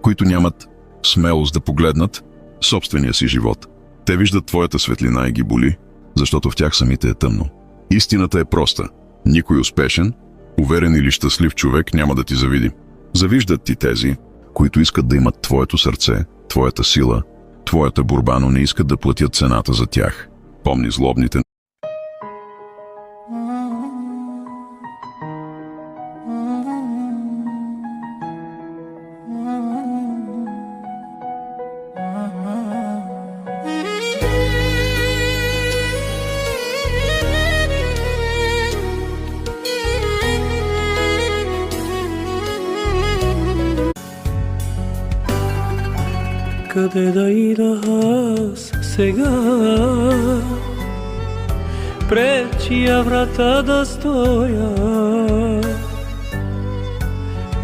които нямат смелост да погледнат собствения си живот. Те виждат твоята светлина и ги боли, защото в тях самите е тъмно. Истината е проста. Никой успешен, уверен или щастлив човек няма да ти завиди. Завиждат ти тези, които искат да имат твоето сърце, твоята сила, твоята борба, но не искат да платят цената за тях. Помни злобните. Къде да ида аз сега? Пред чия врата да стоя?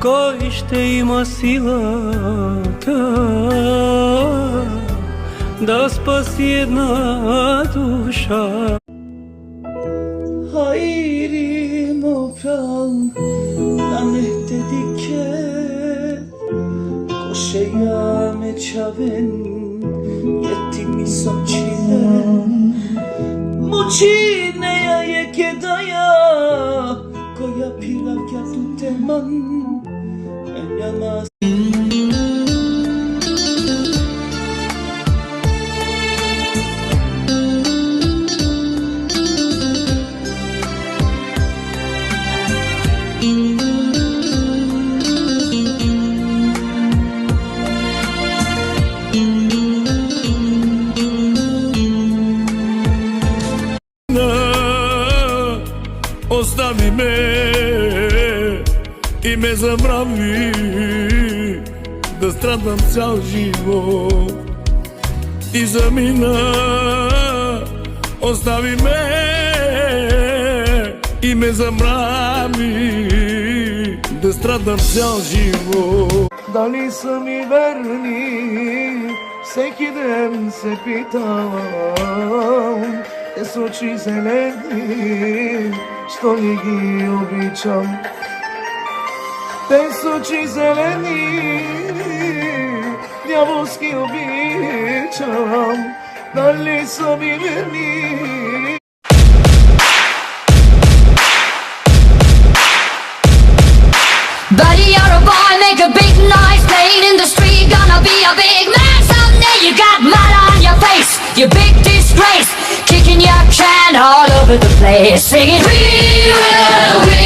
Кой ще има силата да спаси една душа? Hayri mofran lanette dikke Koşeyame çaven yetti mi soçine Muçine ya yekedaya Koya pilav katu teman Enyamaz Остави ме и ме забрави да страдам цял живот и замина. Остави ме и ме забрави да страдам цял живот. Дали са ми верни, всеки ден се питам. Те с очи зелени, що ли ги обичам? Те с очи зелени, дяволски обичам. Дали са ми верни? Buddy, you're a boy, make a big noise, playing in the street, gonna be a big man someday. You got mud on your face, you big disgrace, kicking your can all over the place, singing we will